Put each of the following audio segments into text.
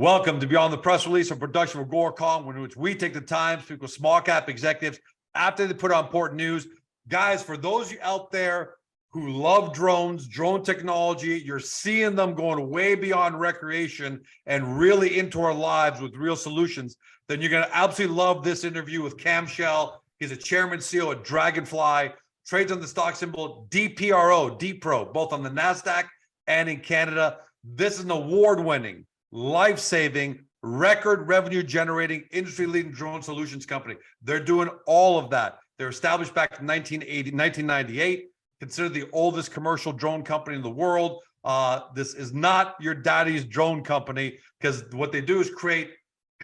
Welcome to Beyond the Press Release, a production of Agoracom, in which we take the time to speak with small cap executives after they put out important news. Guys, for those of you out there who love drones, drone technology, you're seeing them going way beyond recreation and really into our lives with real solutions, then you're going to absolutely love this interview with Cam Shell. He's a chairman CEO at DraganFly, trades on the stock symbol DPRO, both on the NASDAQ and in Canada. This is an award-winning, life-saving, record revenue-generating, industry-leading drone solutions company. They're doing all of that. They're established back in 1998, considered the oldest commercial drone company in the world. This is not your daddy's drone company, because what they do is create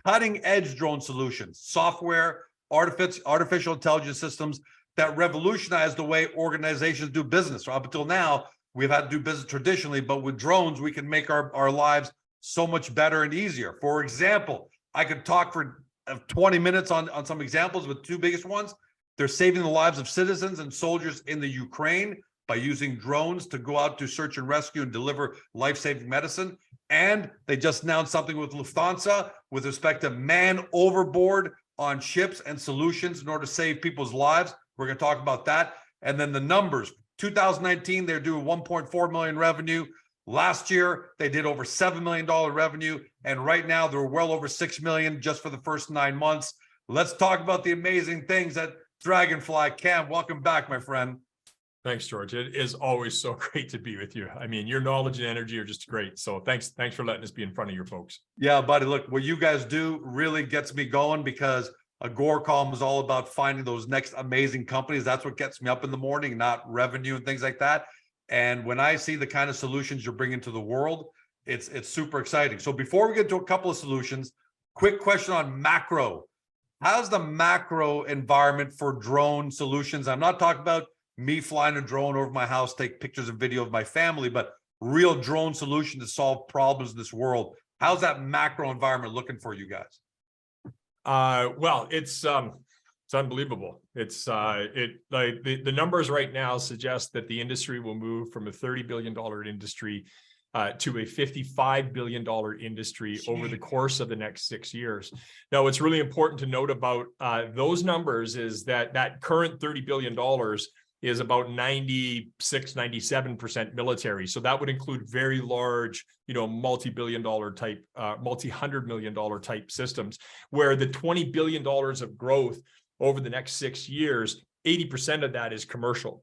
cutting-edge drone solutions, software, artificial intelligence systems that revolutionize the way organizations do business. So up until now, we've had to do business traditionally, but with drones, we can make our lives so much better and easier. For example, I could talk for 20 minutes on some examples, but two biggest ones. They're saving the lives of citizens and soldiers in the Ukraine by using drones to go out to search and rescue and deliver life-saving medicine. And they just announced something with Lufthansa with respect to man overboard on ships and solutions in order to save people's lives. We're going to talk about that. And then the numbers. 2019, they're doing 1.4 million revenue. Last year, they did over $7 million revenue. And right now, they're well over 6 million just for the first 9 months. Let's talk about the amazing things at DraganFly. Cam, welcome back, my friend. Thanks, George. It is always so great to be with you. I mean, your knowledge and energy are just great. So thanks for letting us be in front of your folks. Yeah, buddy. Look, what you guys do really gets me going, because Agoracom is all about finding those next amazing companies. That's what gets me up in the morning, not revenue and things like that. And when I see the kind of solutions you're bringing to the world, it's super exciting. So before we get to a couple of solutions, quick question on macro. How's the macro environment for drone solutions? I'm not talking about me flying a drone over my house, take pictures and video of my family, but real drone solution to solve problems in this world. How's that macro environment looking for you guys? Well, it's unbelievable. It's like the numbers right now suggest that the industry will move from a $30 billion industry to a $55 billion industry over the course of the next 6 years. Now, what's really important to note about those numbers is that current $30 billion is about 96, 97% military. So that would include very large, multi-billion dollar type, multi-$100 million type systems, where the $20 billion of growth over the next 6 years, 80% of that is commercial,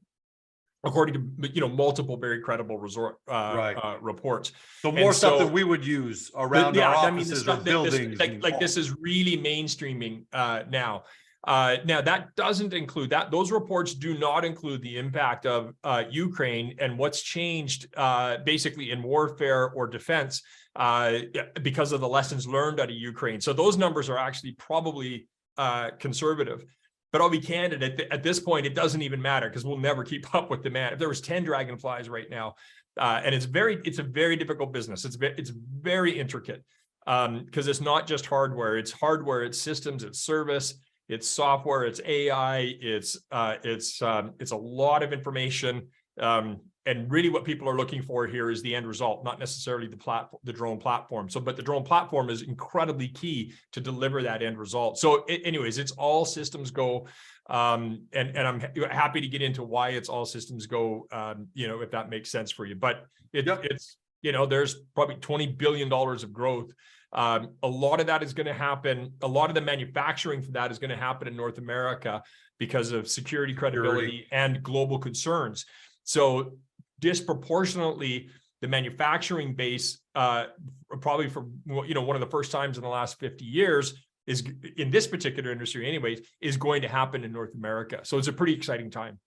according to multiple very credible reports. So more stuff that we would use around our offices or buildings. This is really mainstreaming now. Now that doesn't include that. Those reports do not include the impact of Ukraine and what's changed basically in warfare or defense because of the lessons learned out of Ukraine. So those numbers are actually probably conservative. But I'll be candid, at this point, it doesn't even matter, because we'll never keep up with demand. If there was 10 Draganflies right now, and it's a very difficult business. It's very intricate because it's not just hardware. It's hardware, it's systems, it's service, it's software, it's AI, it's a lot of information. And really what people are looking for here is the end result, not necessarily the drone platform. But the drone platform is incredibly key to deliver that end result. So anyways, it's all systems go. And I'm happy to get into why it's all systems go, if that makes sense for you. But it's, there's probably $20 billion of growth. A lot of that is going to happen. A lot of the manufacturing for that is going to happen in North America because of security, credibility, and global concerns. So disproportionately, the manufacturing base, probably for one of the first times in the last 50 years, is in this particular industry, anyways, is going to happen in North America. So it's a pretty exciting time.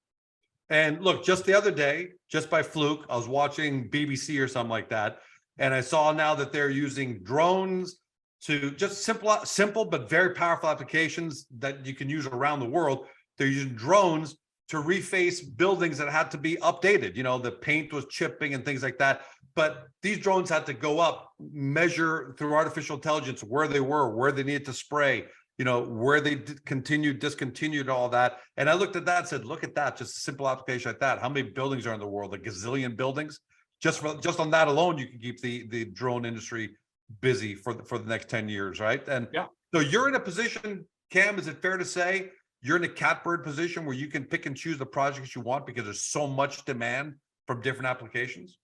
And look, just the other day, just by fluke, I was watching BBC or something like that, and I saw now that they're using drones to just simple but very powerful applications that you can use around the world. They're using drones to reface buildings that had to be updated. The paint was chipping and things like that. But these drones had to go up, measure through artificial intelligence where they were, where they needed to spray, where they discontinued all that. And I looked at that and said, look at that, just a simple application like that. How many buildings are in the world? A gazillion buildings. Just on that alone, you can keep the drone industry busy for the next 10 years, right? And Yeah. so you're in a position, Cam, is it fair to say you're in a catbird position where you can pick and choose the projects you want because there's so much demand from different applications?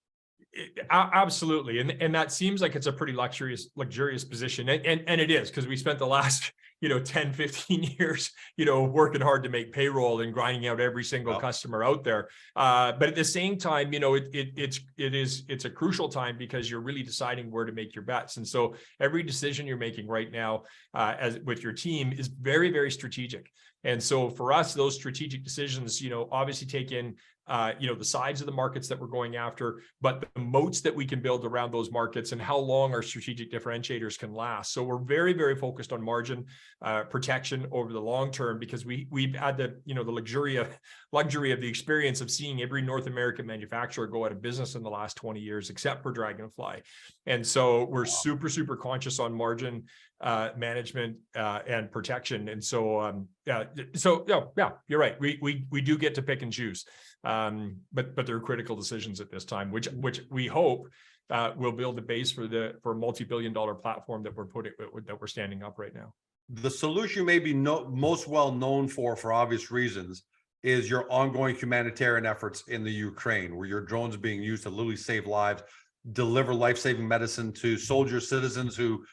Absolutely. And that seems like it's a pretty luxurious position. And it is, because we spent the last, 10, 15 years, working hard to make payroll and grinding out every single customer out there. But at the same time, it's a crucial time because you're really deciding where to make your bets. And so every decision you're making right now, as with your team, is very, very strategic. And so for us, those strategic decisions, obviously take in the sides of the markets that we're going after, but the moats that we can build around those markets and how long our strategic differentiators can last. So we're very, very focused on margin protection over the long term, because we've had the luxury of the experience of seeing every North American manufacturer go out of business in the last 20 years, except for DraganFly. And so we're super, super conscious on margin management and protection. And so you're right. We do get to pick and choose. But they're critical decisions at this time, which we hope will build the base for a multi-billion-dollar platform that we're standing up right now. The solution may be most well known for obvious reasons is your ongoing humanitarian efforts in the Ukraine, where your drones are being used to literally save lives, deliver life-saving medicine to soldiers, citizens who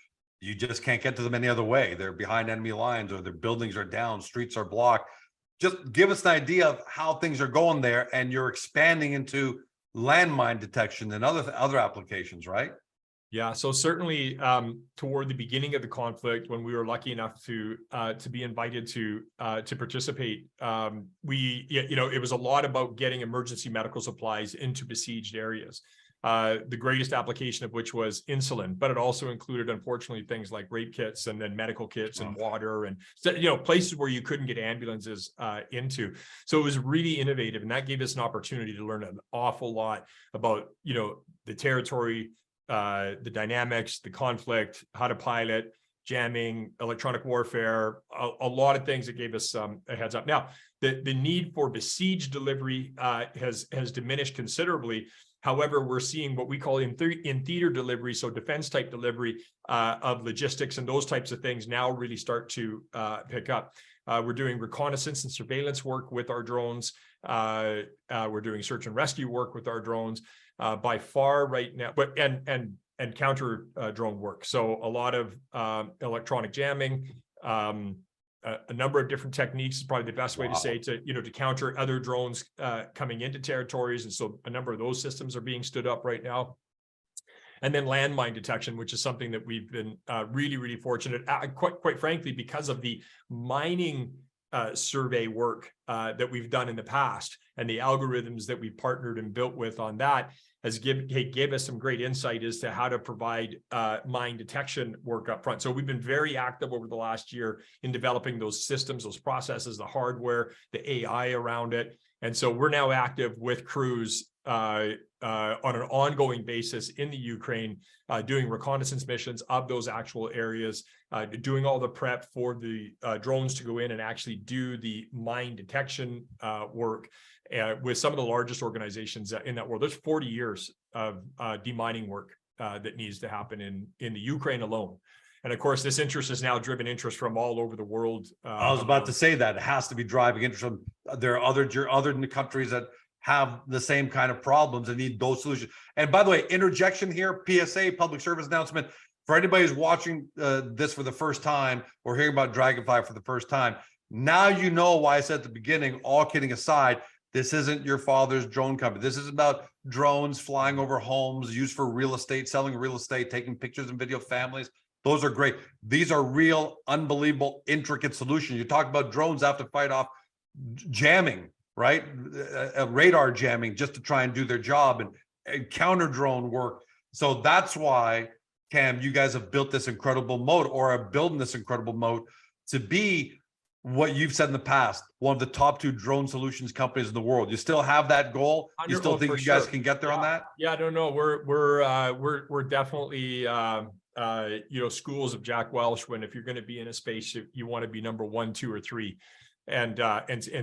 you just can't get to them any other way. They're behind enemy lines, or their buildings are down, streets are blocked. Just give us an idea of how things are going there, and you're expanding into landmine detection and other applications, right? Yeah, so certainly toward the beginning of the conflict, when we were lucky enough to be invited to participate, it was a lot about getting emergency medical supplies into besieged areas. The greatest application of which was insulin, but it also included, unfortunately, things like rape kits and then medical kits and water and, places where you couldn't get ambulances into. So it was really innovative, and that gave us an opportunity to learn an awful lot about, the territory, the dynamics, the conflict, how to pilot, jamming, electronic warfare, a lot of things that gave us a heads up. Now, the need for besieged delivery has diminished considerably. However, we're seeing what we call in theater delivery, so defense type delivery of logistics and those types of things now really start to pick up. We're doing reconnaissance and surveillance work with our drones. We're doing search and rescue work with our drones by far right now, but and counter drone work. So a lot of electronic jamming, a number of different techniques is probably the best way to say to counter other drones coming into territories. And so a number of those systems are being stood up right now. And then landmine detection, which is something that we've been really, really fortunate, quite frankly, because of the mining survey work that we've done in the past, and the algorithms that we partnered and built with on that has gave us some great insight as to how to provide mine detection work up front. So we've been very active over the last year in developing those systems, those processes, the hardware, the AI around it. And so we're now active with crews on an ongoing basis in the Ukraine, doing reconnaissance missions of those actual areas, doing all the prep for the drones to go in and actually do the mine detection work with some of the largest organizations in that world. There's 40 years of demining work that needs to happen in the Ukraine alone. And of course, this interest has now driven interest from all over the world. I was about to say that it has to be driving interest from, there are other countries that have the same kind of problems and need those solutions. And by the way, interjection here, PSA, public service announcement, for anybody who's watching this for the first time or hearing about DraganFly for the first time, now you know why I said at the beginning, all kidding aside, this isn't your father's drone company. This is about drones flying over homes, used for real estate, selling real estate, taking pictures and video of families. Those are great. These are real, unbelievable, intricate solutions. You talk about drones have to fight off jamming, right? Radar jamming just to try and do their job, and counter drone work. So that's why, Cam, you guys have built this incredible moat, or are building this incredible moat to be what you've said in the past, one of the top 2 drone solutions companies in the world. You still have that goal? You still think you guys can get there on that? Yeah, no, we're definitely schools of Jack Welch. When if you're going to be in a space, you want to be number 1, 2, or 3. And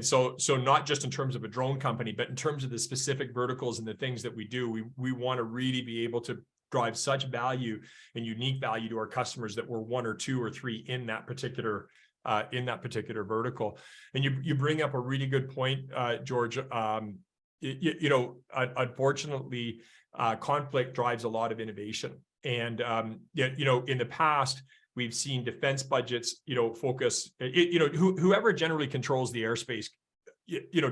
so not just in terms of a drone company, but in terms of the specific verticals and the things that we do, we want to really be able to drive such value and unique value to our customers that we're 1 or 2 or 3 in that particular vertical. And you bring up a really good point, George. Unfortunately, conflict drives a lot of innovation. And, in the past, we've seen defense budgets, focus, whoever generally controls the airspace,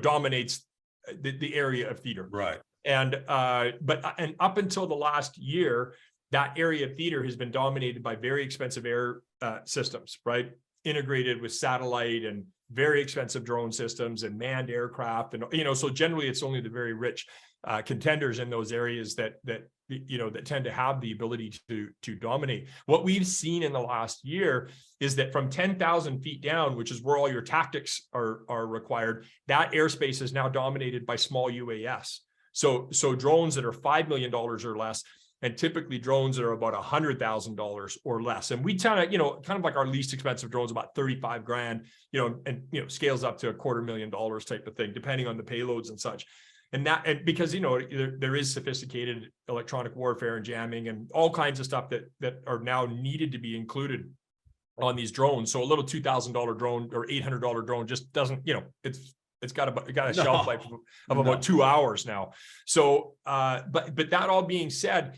dominates the area of theater. Right. And up until the last year, that area of theater has been dominated by very expensive air systems, right? Integrated with satellite and very expensive drone systems and manned aircraft. And, so generally it's only the very rich contenders in those areas that tend to have the ability to dominate. What we've seen in the last year is that from 10,000 feet down, which is where all your tactics are required, that airspace is now dominated by small UAS. So drones that are $5 million or less, and typically drones that are about $100,000 or less. And we kind of like our least expensive drones, about 35 grand, and scales up to $250,000 type of thing, depending on the payloads and such. And because, there is sophisticated electronic warfare and jamming and all kinds of stuff that are now needed to be included on these drones. So a little $2,000 drone or $800 drone just doesn't, it's got a shelf life of about 2 hours now. So, but that all being said,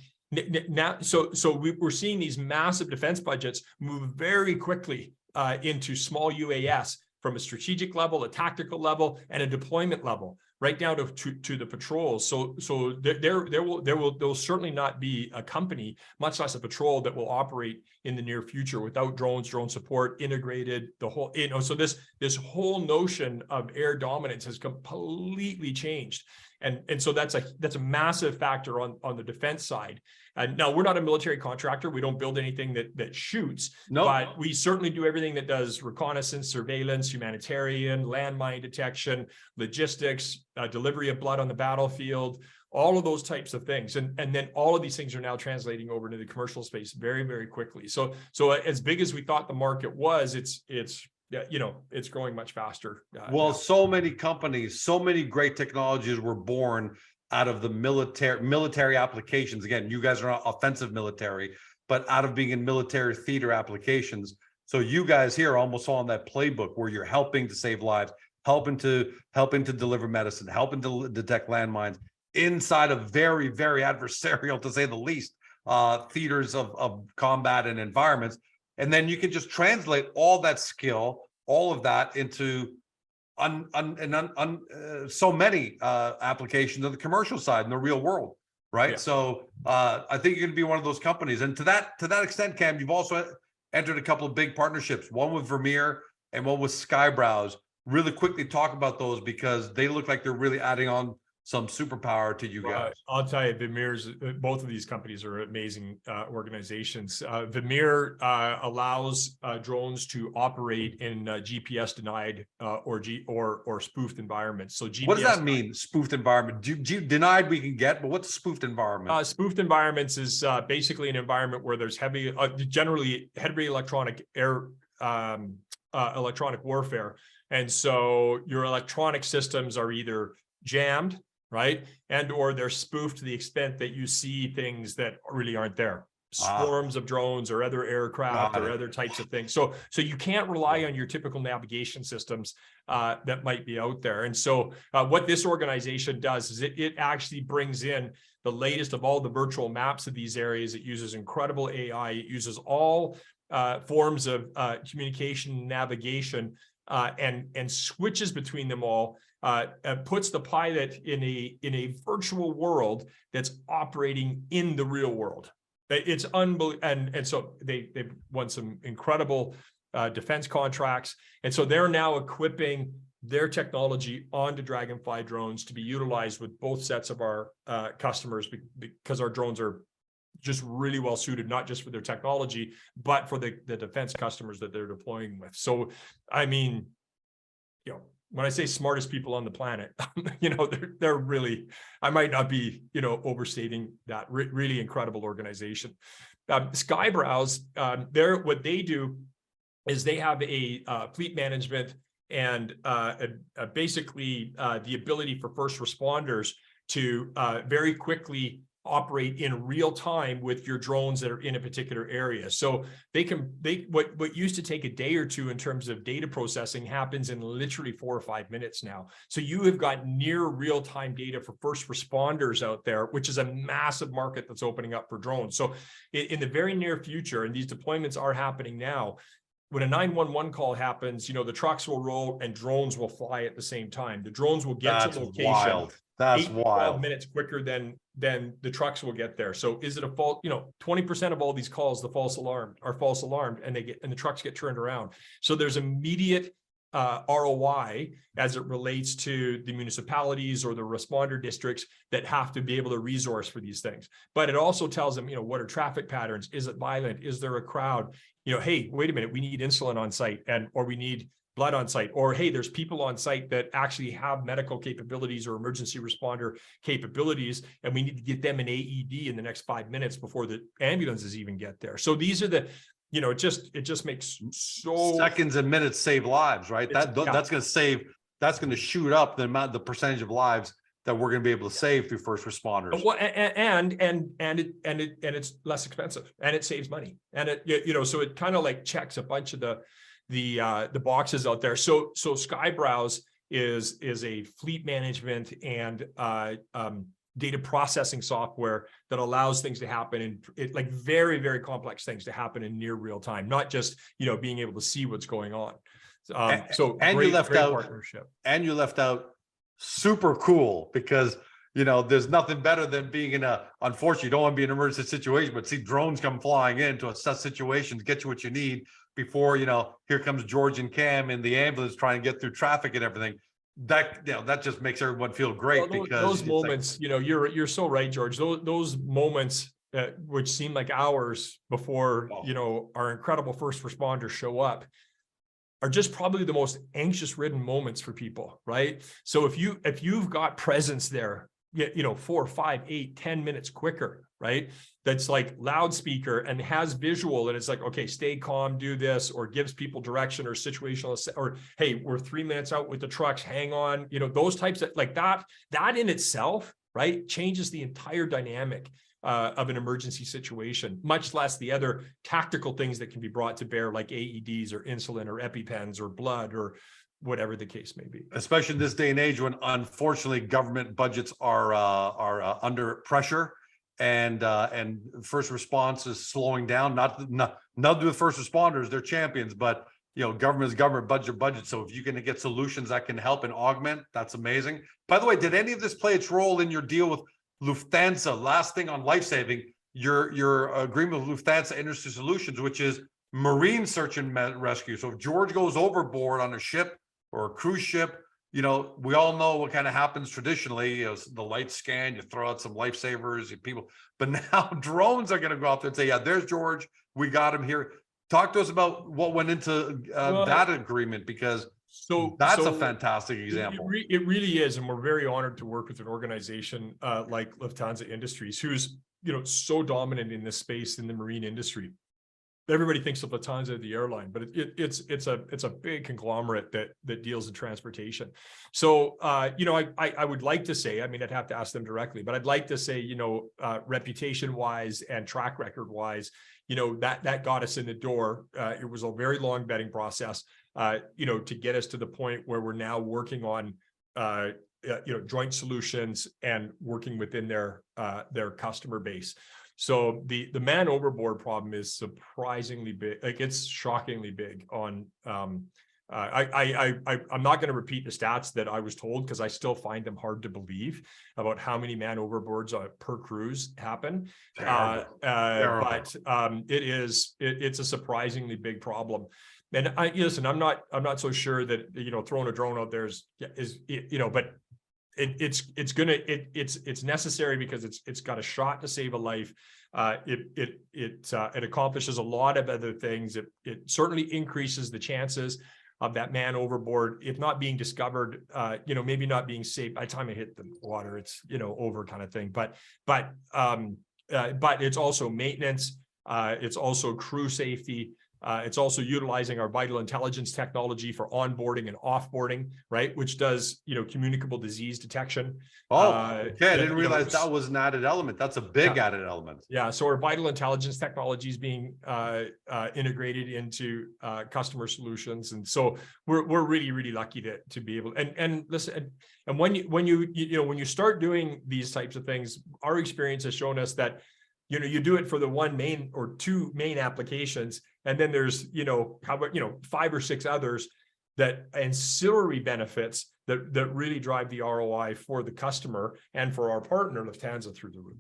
now, so we're seeing these massive defense budgets move very quickly into small UAS from a strategic level, a tactical level, and a deployment level, right down to the patrols. So there will certainly not be a company, much less a patrol, that will operate in the near future without drones, drone support, integrated, the whole, so this whole notion of air dominance has completely changed. And so that's a massive factor on the defense side. And now, we're not a military contractor. We don't build anything that shoots, but we certainly do everything that does reconnaissance, surveillance, humanitarian, landmine detection, logistics, delivery of blood on the battlefield, all of those types of things. And then all of these things are now translating over to the commercial space very, very quickly. So as big as we thought the market was, it's growing much faster. Well, so many companies, so many great technologies were born out of the military applications. Again, you guys are not offensive military, but out of being in military theater applications. So you guys here are almost on that playbook where you're helping to save lives, helping to deliver medicine, helping to detect landmines inside of very, very adversarial, to say the least, theaters of combat and environments. And then you can just translate all that skill, all of that into so many applications on the commercial side in the real world, right? Yeah. So I think you're going to be one of those companies. And to that extent, Cam, you've also entered a couple of big partnerships, one with Vermeer and one with Skybrowse. Really quickly talk about those, because they look like they're really adding on some superpower to you guys. I'll tell you, both of these companies are amazing organizations. Vermeer allows drones to operate in GPS denied or spoofed environments. So GPS, what does that mean? Spoofed environment? Denied we can get, but what's a spoofed environment? Spoofed environments is basically an environment where there's generally heavy electronic warfare, and so your electronic systems are either jammed, right, and or they're spoofed to the extent that you see things that really aren't there, swarms of drones or other aircraft or other types of things. So you can't rely on your typical navigation systems that might be out there. And so what this organization does is it actually brings in the latest of all the virtual maps of these areas. It uses incredible AI. It uses all forms of communication, navigation, and switches between them all. Puts the pilot in a virtual world that's operating in the real world. It's unbelievable, and so they've won some incredible defense contracts, and so they're now equipping their technology onto DraganFly drones to be utilized with both sets of our customers, because our drones are just really well suited, not just for their technology, but for the defense customers that they're deploying with. So, I mean, when I say smartest people on the planet, they're really, I might not be, overstating that. Really incredible organization. Skybrowse, what they do is they have a fleet management and basically the ability for first responders to very quickly operate in real time with your drones that are in a particular area. So what used to take a day or two in terms of data processing happens in literally 4 or 5 minutes now. So you have got near real-time data for first responders out there, which is a massive market that's opening up for drones. So in the very near future, and these deployments are happening now, when a 911 call happens, the trucks will roll and drones will fly at the same time. The drones will get to location. Wild. That's 8 to wild. 12 minutes quicker than the trucks will get there. So is it a fault? 20% of all these calls, the false alarmed, and the trucks get turned around. So there's immediate ROI as it relates to the municipalities or the responder districts that have to be able to resource for these things. But it also tells them, what are traffic patterns? Is it violent? Is there a crowd? Hey, wait a minute, we need insulin on site, or we need blood on site, or hey, there's people on site that actually have medical capabilities or emergency responder capabilities, and we need to get them an AED in the next 5 minutes before the ambulances even get there. So these are the, it just makes so seconds and minutes save lives, right? That's going to shoot up the percentage of lives that we're going to be able to save through first responders. Well, and it's less expensive, and it saves money, and it so it kind of like checks a bunch of the boxes out there. So Skybrowse is a fleet management and data processing software that allows things to happen like very, very complex things to happen in near real time, not just being able to see what's going on. You left out partnership, and you left out super cool, because there's nothing better than being unfortunately, you don't want to be in an emergency situation, but see drones come flying in to assess situations, get you what you need before, here comes George and Cam in the ambulance trying to get through traffic and everything. That that just makes everyone feel great. Well, because those moments, you're so right, George. Those moments which seem like hours before our incredible first responders show up are just probably the most anxious-ridden moments for people, right? So if you've got presence there, 4, 5, 8, 10 minutes quicker, right? That's like loudspeaker and has visual, and it's like, okay, stay calm, do this, or gives people direction or situational, or hey, we're 3 minutes out with the trucks, hang on, those types of like that in itself, right, changes the entire dynamic of an emergency situation, much less the other tactical things that can be brought to bear, like AEDs or insulin or EpiPens or blood or whatever the case may be. Especially in this day and age when, unfortunately, government budgets are under pressure, and first response is slowing down. Not to the first responders, they're champions, but government is government, budget. So if you can get solutions that can help and augment, that's amazing. By the way, did any of this play its role in your deal with Lufthansa? Last thing on life saving, your agreement with Lufthansa Industry Solutions, which is marine search and rescue. So if George goes overboard on a ship or a cruise ship, we all know what kind of happens traditionally. The lights scan, you throw out some lifesavers, people. But now drones are going to go out there and say, yeah, there's George. We got him here. Talk to us about what went into that agreement, because that's a fantastic example. It really is, and we're very honored to work with an organization like Lufthansa Industries, who's so dominant in this space in the marine industry. Everybody thinks of Lufthansa, the airline, but it's a big conglomerate that deals in transportation. So I would like to say, I'd have to ask them directly, but I'd like to say, reputation wise and track record wise, that got us in the door. It was a very long vetting process, to get us to the point where we're now working on joint solutions and working within their customer base. So the man overboard problem is surprisingly big. Like, it's shockingly big on, I'm not going to repeat the stats that I was told, because I still find them hard to believe about how many man overboards per cruise happen. But it's a surprisingly big problem. And listen, I'm not so sure that, throwing a drone out there is, but it's necessary, because it's got a shot to save a life. It accomplishes a lot of other things. It certainly increases the chances of that man overboard, if not being discovered, maybe not being safe by the time it hit the water, it's over kind of thing. But it's also maintenance. It's also crew safety. It's also utilizing our vital intelligence technology for onboarding and offboarding, right? Which does, communicable disease detection. Oh, okay. I didn't realize It's- that was an added element. That's a big added element. Yeah, so our vital intelligence technology is being integrated into customer solutions, and so we're really lucky to be able and listen. And when you start doing these types of things, our experience has shown us that you do it for the one main or two main applications, and then there's how about 5 or 6 others that ancillary benefits that really drive the ROI for the customer and for our partner Lufthansa through the roof.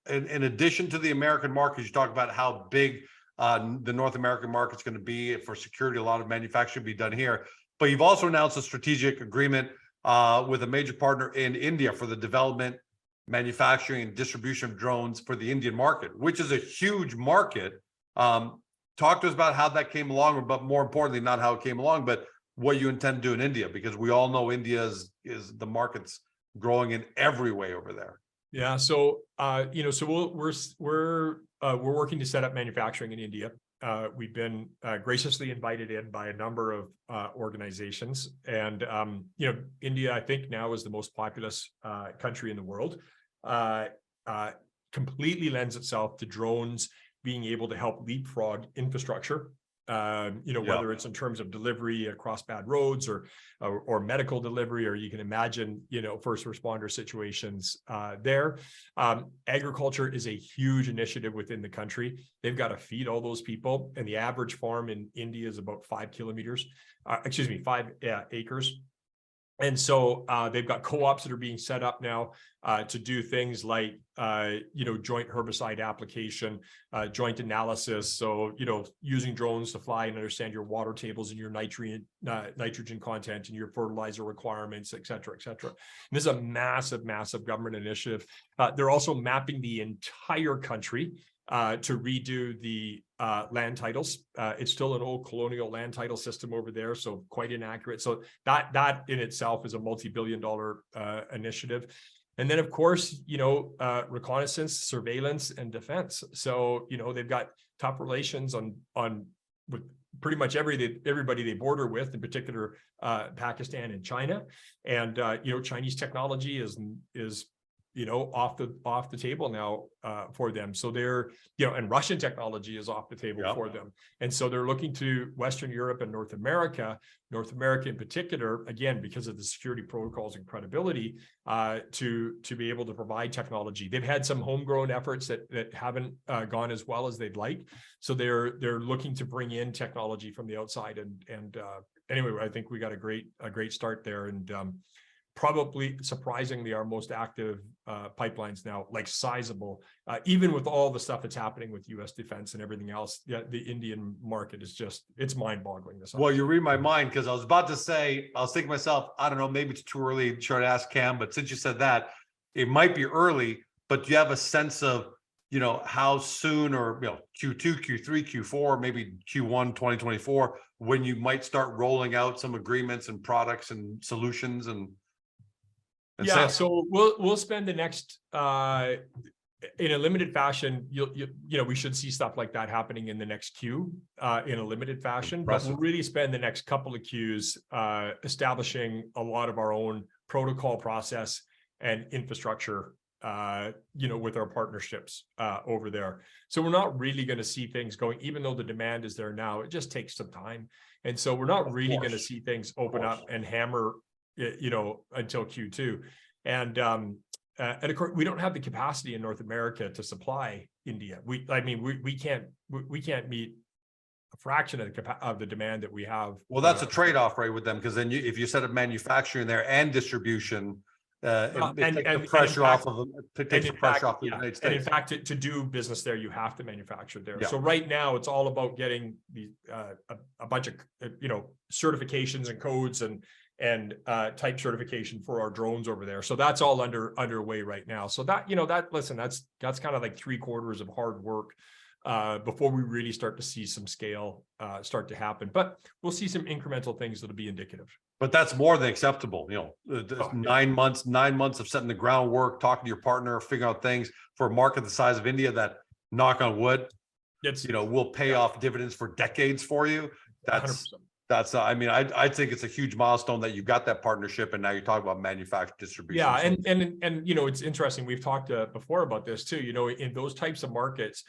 In addition to the American market, you talk about how big the North American market's going to be for security. A lot of manufacturing be done here, but you've also announced a strategic agreement with a major partner in India for the development, manufacturing, and distribution of drones for the Indian market, which is a huge market. Talk to us about how that came along, but more importantly, not how it came along, but what you intend to do in India, because we all know India is the market's growing in every way over there. Yeah, so so we're working to set up manufacturing in India. We've been graciously invited in by a number of organizations, and India, I think, now is the most populous country in the world. Completely lends itself to drones being able to help leapfrog infrastructure. Whether it's in terms of delivery across bad roads or medical delivery, or you can imagine, first responder situations there. Agriculture is a huge initiative within the country. They've got to feed all those people, and the average farm in India is about 5 acres. And so they've got co-ops that are being set up now to do things like, joint herbicide application, joint analysis. So, using drones to fly and understand your water tables and your nitrogen content and your fertilizer requirements, et cetera, et cetera. And this is a massive, massive government initiative. They're also mapping the entire country to redo the land titles. It's still an old colonial land title system over there, so quite inaccurate. So that in itself is a multi-billion-dollar initiative. And then, of course, reconnaissance, surveillance, and defense. So they've got tough relations with pretty much everybody they border with, in particular Pakistan and China. And Chinese technology is off the table now for them. So they're, and Russian technology is off the table for them. And so they're looking to Western Europe and North America in particular, again, because of the security protocols and credibility, to be able to provide technology. They've had some homegrown efforts that haven't gone as well as they'd like. So they're looking to bring in technology from the outside. And anyway, I think we got a great start there. And probably surprisingly our most active pipelines now, like sizable, even with all the stuff that's happening with US defense and everything else. The Indian market is it's mind-boggling. Well, you read my mind, because I was about to say, I was thinking to myself, I don't know, maybe it's too early to try to ask Cam, but since you said that, it might be early, but do you have a sense of, how soon, or, Q2, Q3, Q4, maybe Q1, 2024, when you might start rolling out some agreements and products and solutions and yeah, so we'll spend the next in a limited fashion. We should see stuff like that happening in the next Q in a limited fashion. But we'll really spend the next couple of Qs establishing a lot of our own protocol process and infrastructure, with our partnerships over there. So we're not really going to see things going, even though the demand is there now. It just takes some time, and so we're not really going to see things open up and hammer until Q2. And of course, we don't have the capacity in North America to supply India. We can't meet a fraction of the demand that we have. Well, that's a trade-off, right, with them, because then if you set up manufacturing there and distribution, it takes the pressure off of the United States. And in fact, to do business there, you have to manufacture there. So right now, it's all about getting a bunch of certifications and codes and type certification for our drones over there. So that's all underway right now. So that's kind of like 3/4 of hard work before we really start to see some scale start to happen. But we'll see some incremental things that'll be indicative. But that's more than acceptable. 9 months of setting the groundwork, talking to your partner, figuring out things for a market the size of India that, knock on wood, It's will pay off dividends for decades for you. 100%. I mean, I think it's a huge milestone that you got that partnership, and now you're talking about manufactured distribution. Yeah, and it's interesting. We've talked before about this too. In those types of markets,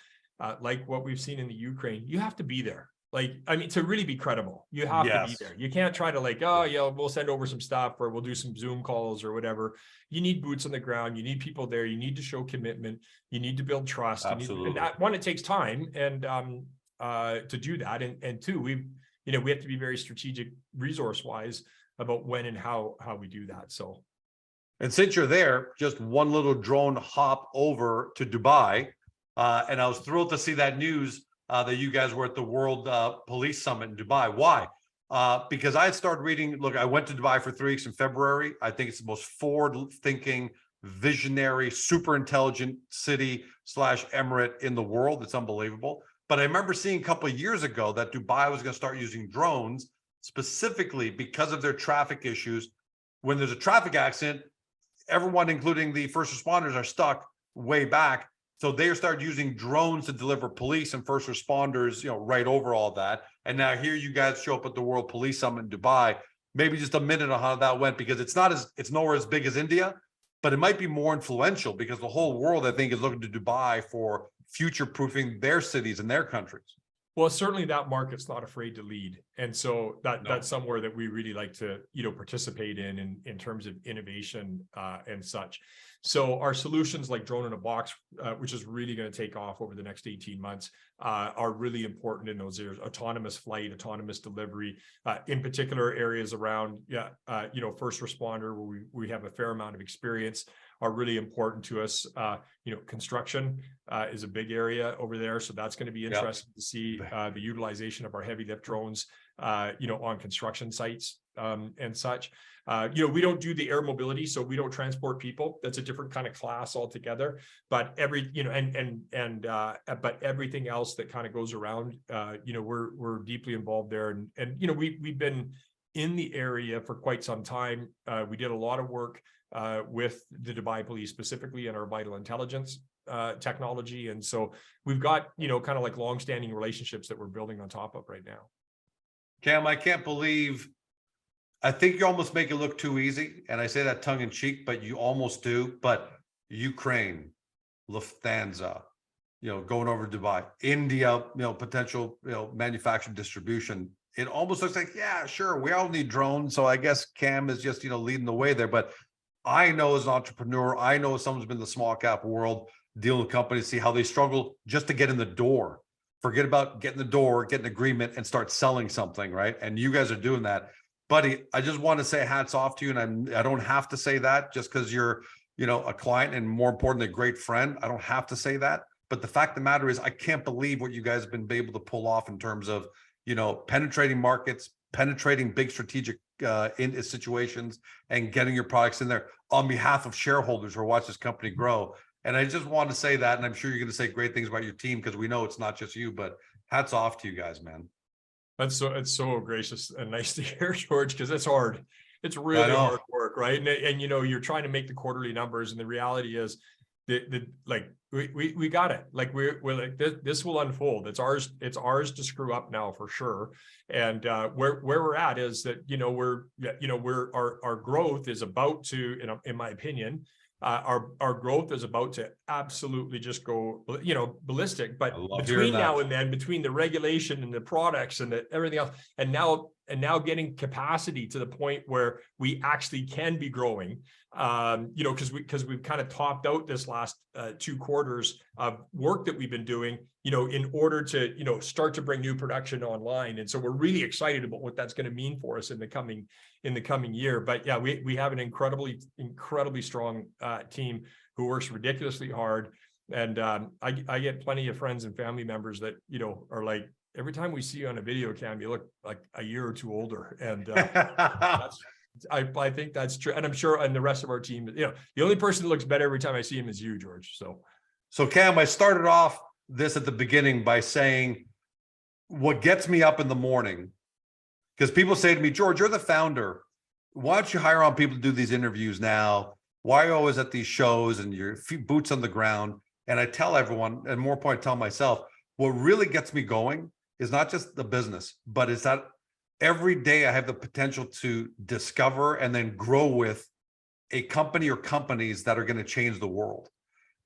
like what we've seen in the Ukraine, you have to be there. Like, I mean, to really be credible, you have to be there. You can't try to like, oh, yeah, we'll send over some stuff or we'll do some Zoom calls or whatever. You need boots on the ground. You need people there. You need to show commitment. You need to build trust. Absolutely. And that one, it takes time and to do that. And two, we have to be very strategic resource wise about when and how we do that. So. And since you're there, just one little drone hop over to Dubai. And I was thrilled to see that news that you guys were at the World Police Summit in Dubai. Why? Because I had started reading, look, I went to Dubai for 3 weeks in February. I think it's the most forward-thinking, visionary, super intelligent city / emirate in the world. It's unbelievable. But I remember seeing a couple of years ago that Dubai was going to start using drones specifically because of their traffic issues. When there's a traffic accident, everyone, including the first responders, are stuck way back. So they started using drones to deliver police and first responders, right over all that. And now here you guys show up at the World Police Summit in Dubai. Maybe just a minute on how that went, because it's nowhere as big as India, but it might be more influential because the whole world, I think, is looking to Dubai for future-proofing their cities and their countries. Well, certainly that market's not afraid to lead. And so that's somewhere that we really like to, participate in terms of innovation and such. So our solutions like Drone in a Box, which is really going to take off over the next 18 months, are really important in those areas. Autonomous flight, autonomous delivery, in particular areas around, first responder, where we have a fair amount of experience, are really important to us. Construction is a big area over there. So that's going to be interesting to see the utilization of our heavy lift drones, on construction sites and such. We don't do the air mobility, so we don't transport people. That's a different kind of class altogether. But but everything else that kind of goes around, we're deeply involved there. And we've been in the area for quite some time. We did a lot of work with the Dubai police, specifically in our vital intelligence technology. And so we've got, kind of like longstanding relationships that we're building on top of right now. Cam, I can't believe, I think you almost make it look too easy. And I say that tongue in cheek, but you almost do. But Ukraine, Lufthansa, going over to Dubai, India, potential, manufacturing distribution. It almost looks like, yeah, sure, we all need drones. So I guess Cam is just, leading the way there. But I know as an entrepreneur, I know as someone who's been in the small cap world, dealing with companies, see how they struggle just to get in the door. Forget about getting the door, get an agreement, and start selling something, right? And you guys are doing that. Buddy, I just want to say hats off to you. And I don't have to say that just because you're, a client and, more importantly, a great friend. I don't have to say that. But the fact of the matter is, I can't believe what you guys have been able to pull off in terms of, penetrating markets, penetrating big strategic in situations, and getting your products in there on behalf of shareholders who watch this company grow. And I just want to say that, and I'm sure you're going to say great things about your team, because we know it's not just you, but hats off to you guys, man. It's so gracious and nice to hear, George, because it's hard. It's really hard work, right? And you're trying to make the quarterly numbers, and the reality is we got it. Like we're like this will unfold. It's ours to screw up now for sure. And where we're at is that our growth is about to, in my opinion, our growth is about to absolutely just go, ballistic. But between now and then, between the regulation and the products and everything else, and now getting capacity to the point where we actually can be growing, because we've kind of topped out this last 2 quarters of work that we've been doing, in order to, start to bring new production online. And so we're really excited about what that's going to mean for us in the coming year. But yeah, we have an incredibly strong team who works ridiculously hard. And I get plenty of friends and family members that, are like, every time we see you on a video cam, you look like a year or 2 older. And I think that's true. And I'm sure, and the rest of our team, the only person that looks better every time I see him is you, George. So Cam, I started off this at the beginning by saying what gets me up in the morning, because people say to me, George, you're the founder. Why don't you hire on people to do these interviews now? Why are you always at these shows and your boots on the ground? And I tell everyone, and more point, I tell myself, what really gets me going is not just the business, but it's that every day I have the potential to discover and then grow with a company or companies that are going to change the world.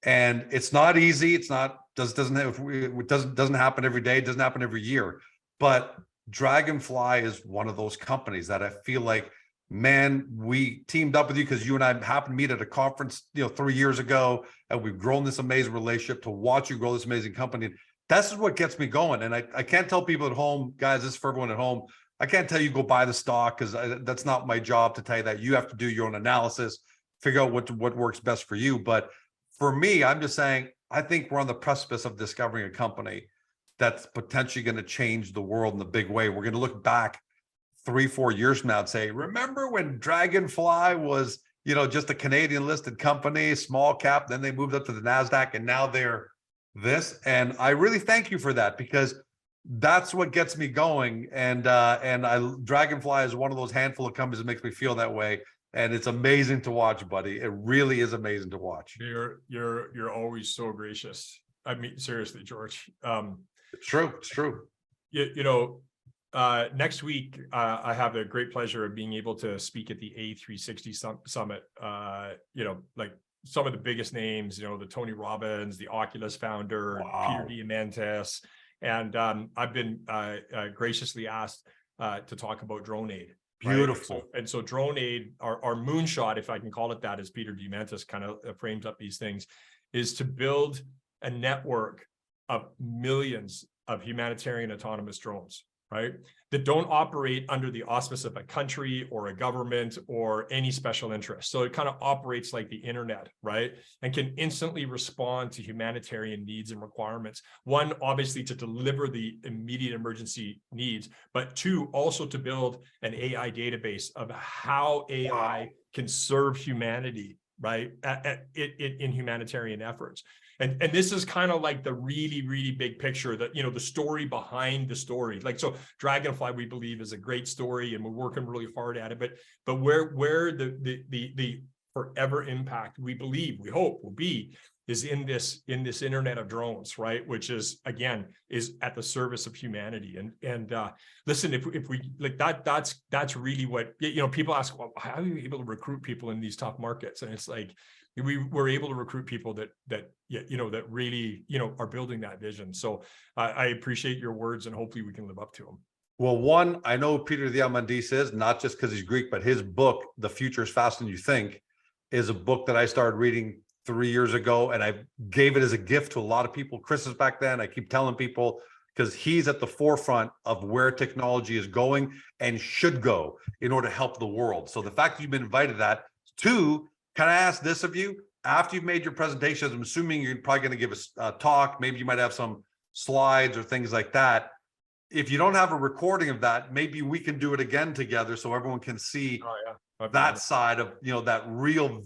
And it's not easy. It's not, doesn't happen every day. It doesn't happen every year. But DraganFly is one of those companies that I feel like, man, we teamed up with you because you and I happened to meet at a conference, 3 years ago, and we've grown this amazing relationship. To watch you grow this amazing company, this is what gets me going. And I can't tell people at home, guys, this is for everyone at home, I can't tell you go buy the stock, because that's not my job to tell you that. You have to do your own analysis, figure out what works best for you. But for me, I'm just saying, I think we're on the precipice of discovering a company that's potentially going to change the world in a big way. We're going to look back 3-4 years from now and say, remember when DraganFly was, just a Canadian listed company, small cap, then they moved up to the NASDAQ, and now they're this. And I really thank you for that, because that's what gets me going. And DraganFly is one of those handful of companies that makes me feel that way. And it's amazing to watch, buddy. It really is amazing to watch. You're always so gracious. I mean, seriously, George. It's true. It's true. Next week, I have the great pleasure of being able to speak at the A360 Summit. Like some of the biggest names, the Tony Robbins, the Oculus founder, Wow. Peter Diamandis. And I've been graciously asked to talk about drone aid. Beautiful. Right? So drone aid, our moonshot, if I can call it that, as Peter Diamandis kind of frames up these things, is to build a network of millions of humanitarian autonomous drones, right? That don't operate under the auspice of a country or a government or any special interest. So it kind of operates like the internet, right? And can instantly respond to humanitarian needs and requirements. One, obviously to deliver the immediate emergency needs, but two, also to build an AI database of how AI can serve humanity, right? In humanitarian efforts. And this is kind of like the really, really big picture, that, the story behind the story. Like, so DraganFly, we believe, is a great story, and we're working really hard at it. But where the forever impact, we hope will be, is in this internet of drones, right? Which is, again, is at the service of humanity. And listen, if we like that's really what, people ask, well, how are you able to recruit people in these tough markets? And it's like, we were able to recruit people that really, are building that vision. So I appreciate your words, and hopefully we can live up to them. Well, one, I know Peter Diamandis is, not just because he's Greek, but his book, The Future is Faster Than You Think, is a book that I started reading 3 years ago, and I gave it as a gift to a lot of people. Christmas back then, I keep telling people, because he's at the forefront of where technology is going and should go in order to help the world. So the fact that you've been invited to that. Two, can I ask this of you? After you've made your presentations, I'm assuming you're probably going to give us a talk. Maybe you might have some slides or things like that. If you don't have a recording of that, maybe we can do it again together so everyone can see that side of, that real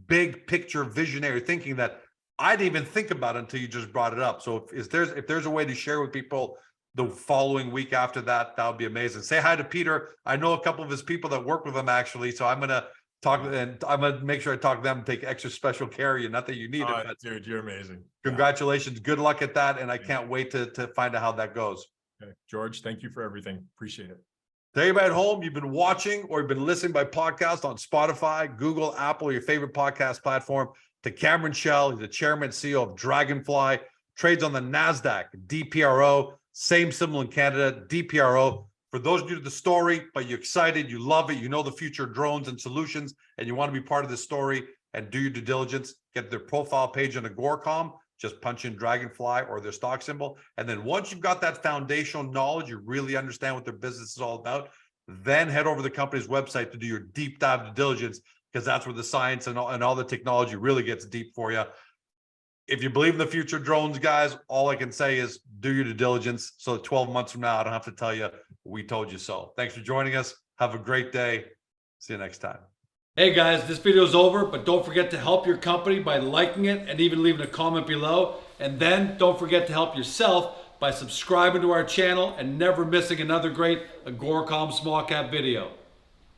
big picture visionary thinking that I didn't even think about until you just brought it up. So if there's a way to share with people the following week after that, that would be amazing. Say hi to Peter. I know a couple of his people that work with him, actually. So I'm going to talk, and I'm going to make sure I talk to them and take extra special care of you. Not that you need it, but dude, you're amazing. Congratulations. Good luck at that. And I can't wait to find out how that goes. Okay. George, thank you for everything. Appreciate it. To everybody at home, you've been watching or you've been listening by podcast on Spotify, Google, Apple, or your favorite podcast platform. To Cameron Shell, he's the chairman and CEO of DraganFly, trades on the NASDAQ, DPRO, same symbol in Canada, DPRO. For those new to the story, but you're excited, you love it, you know the future of drones and solutions, and you want to be part of the story and do your due diligence, get their profile page on Agoracom, just punch in DraganFly or their stock symbol. And then once you've got that foundational knowledge, you really understand what their business is all about, then head over to the company's website to do your deep dive due diligence, because that's where the science and all the technology really gets deep for you. If you believe in the future of drones, guys, all I can say is do your due diligence. So 12 months from now, I don't have to tell you, we told you so. Thanks for joining us. Have a great day. See you next time. Hey guys, this video is over, but don't forget to help your company by liking it and even leaving a comment below. And then don't forget to help yourself by subscribing to our channel and never missing another great Agoracom small cap video.